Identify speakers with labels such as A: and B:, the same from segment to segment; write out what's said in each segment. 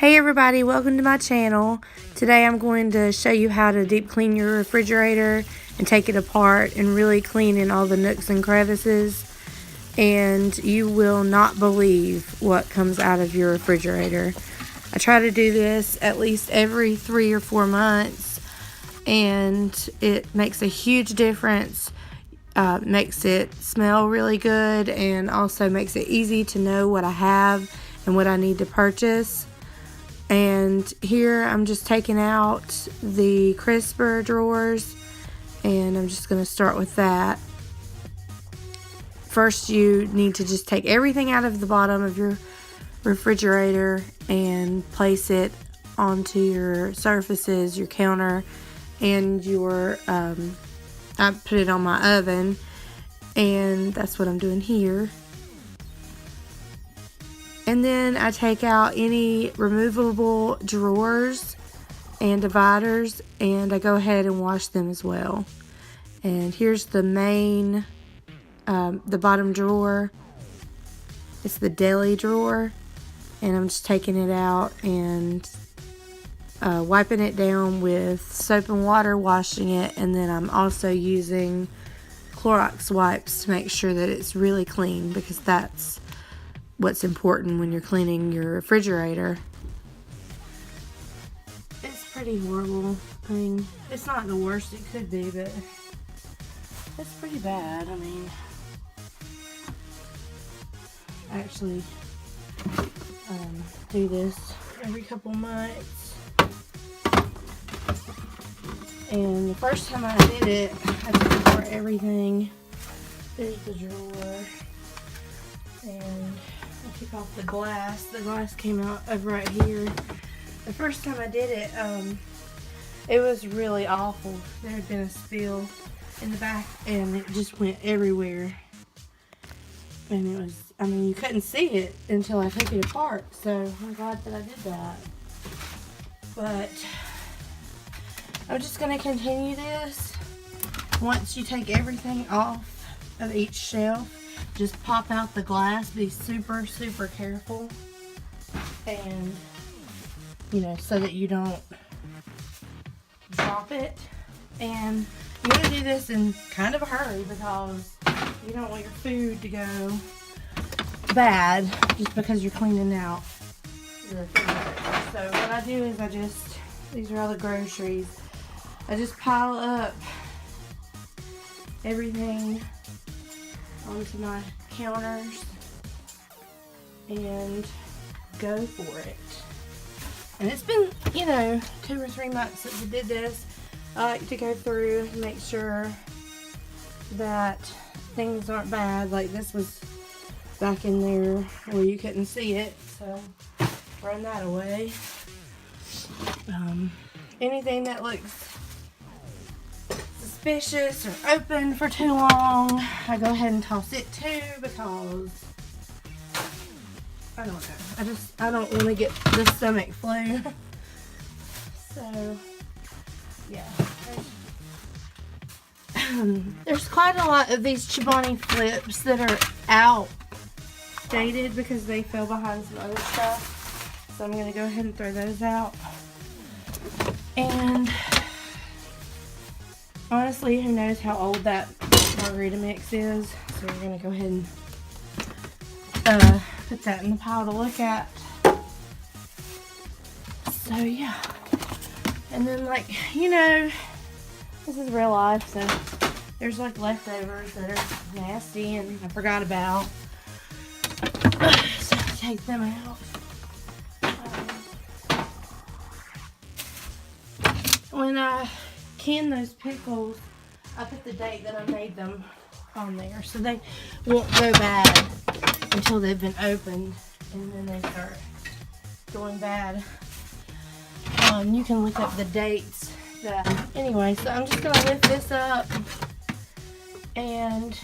A: Hey everybody, welcome to my channel. Today I'm going to show you how to deep clean your refrigerator and take it apart and really clean in all the nooks and crevices. And you will not believe what comes out of your refrigerator. I try to do this at least every 3 or 4 months, and it makes a huge difference. Makes it smell really good, and also makes it easy to know what I have and what I need to purchase. And here I'm just taking out the crisper drawers, and I'm just going to start with that. First, you need to just take everything out of the bottom of your refrigerator and place it onto your surfaces, your counter, and your, I put it on my oven, and that's what I'm doing here. And then I take out any removable drawers and dividers, and I go ahead and wash them as well. And here's the main, the bottom drawer. It's the deli drawer, and I'm just taking it out and wiping it down with soap and water, washing it, and then I'm also using Clorox wipes to make sure that it's really clean, because that's what's important when you're cleaning your refrigerator. It's pretty horrible. I mean, it's not the worst it could be, but it's pretty bad. I mean, I actually do this every couple months. And the first time I did it, I took apart everything. There's the drawer. And I took off the glass. The glass came out over right here. The first time I did it, it was really awful. There had been a spill in the back, and it just went everywhere. And it was, I mean, you couldn't see it until I took it apart. So I'm glad that I did that. But I'm just going to continue this. Once you take everything off of each shelf, just pop out the glass. Be super, super careful. And, you know, so that you don't drop it. And you want to do this in kind of a hurry, because you don't want your food to go bad just because you're cleaning out your refrigerator. So what I do is these are all the groceries. I just pile up everything onto my counters and go for it. And it's been, 2 or 3 months since I did this. I like to go through and make sure that things aren't bad. Like this was back in there where you couldn't see it, so run that away. Anything that looks suspicious or open for too long, I go ahead and toss it too, because I don't know. I don't want to get the stomach flu. So yeah, there's quite a lot of these Chobani flips that are outdated because they fell behind some other stuff. So I'm gonna go ahead and throw those out. And honestly, who knows how old that margarita mix is. So we're going to go ahead and put that in the pile to look at. So yeah. And then this is real life. So there's like leftovers that are nasty and I forgot about. So take them out. When I can those pickles, I put the date that I made them on there, so they won't go bad until they've been opened, and then they start going bad. You can look up the dates. Anyway, so I'm just gonna lift this up and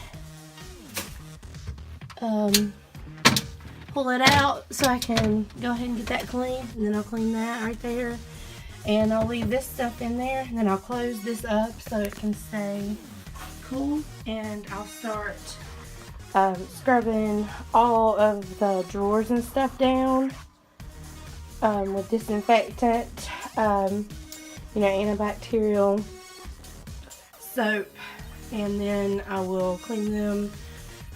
A: pull it out so I can go ahead and get that clean, and then I'll clean that right there. And I'll leave this stuff in there, and then I'll close this up so it can stay cool. And I'll start scrubbing all of the drawers and stuff down. with disinfectant, antibacterial soap, and then I will clean them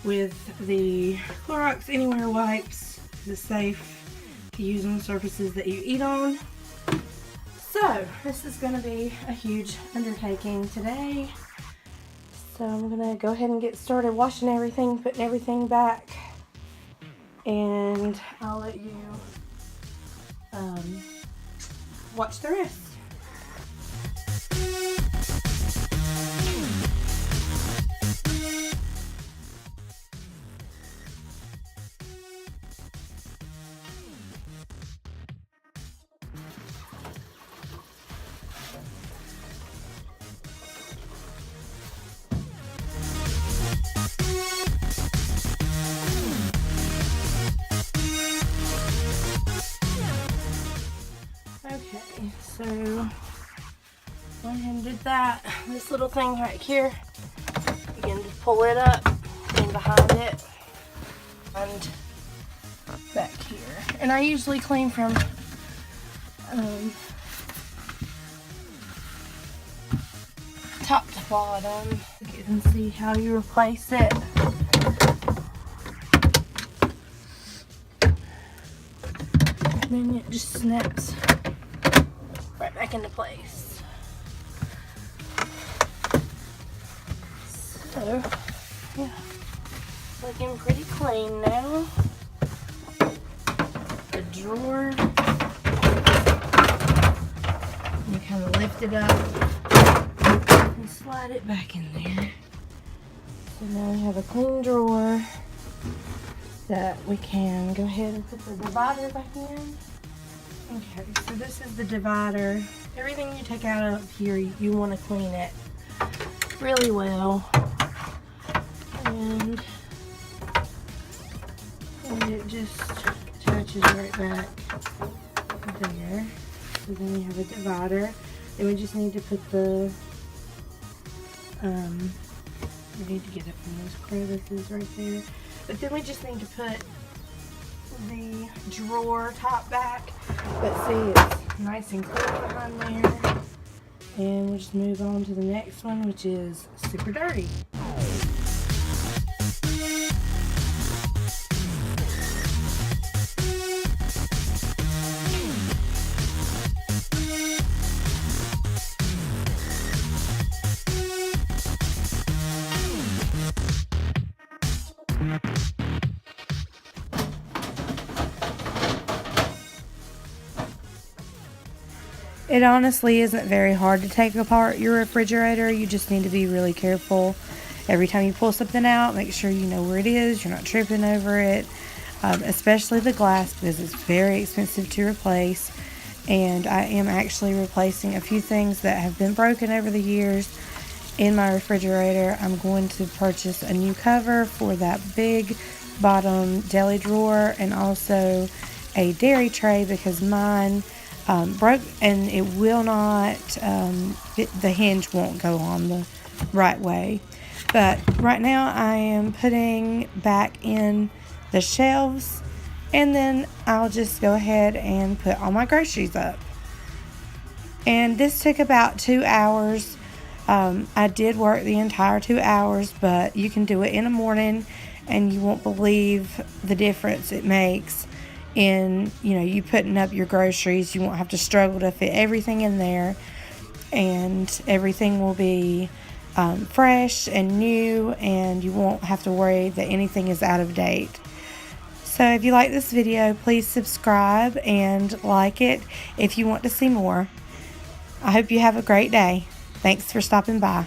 A: with the Clorox Anywhere wipes. It's safe to use on surfaces that you eat on. So this is going to be a huge undertaking today. So I'm going to go ahead and get started washing everything, putting everything back, and I'll let you watch the rest. Okay, so went ahead and did that. This little thing right here, begin to pull it up, and behind it, and back here. And I usually clean from top to bottom. You can see how you replace it. And then it just snaps right back into place. So, yeah, looking pretty clean now. The drawer, you kind of lift it up and slide it back in there. So now we have a clean drawer that we can go ahead and put the divider back in. Okay, so this is the divider. Everything you take out of here, you want to clean it really well. And it just attaches right back there. So then we have a divider. Then we just need to put the, we need to get it from those crevices right there. But then we just need to put the drawer top back. But see, it's nice and clean behind there. And we'll just move on to the next one, which is super dirty. It honestly isn't very hard to take apart your refrigerator. You just need to be really careful. Every time you pull something out, make sure you know where it is. You're not tripping over it, especially the glass, because it's very expensive to replace. And I am actually replacing a few things that have been broken over the years in my refrigerator. I'm going to purchase a new cover for that big bottom deli drawer, and also a dairy tray, because mine broke and it will not, the hinge won't go on the right way. But right now I am putting back in the shelves, and then I'll just go ahead and put all my groceries up. And this took about 2 hours. I did work the entire 2 hours, but you can do it in the morning and you won't believe the difference it makes in, you putting up your groceries. You won't have to struggle to fit everything in there, and everything will be fresh and new, and you won't have to worry that anything is out of date. So if you like this video, please subscribe and like it if you want to see more. I hope you have a great day. Thanks for stopping by.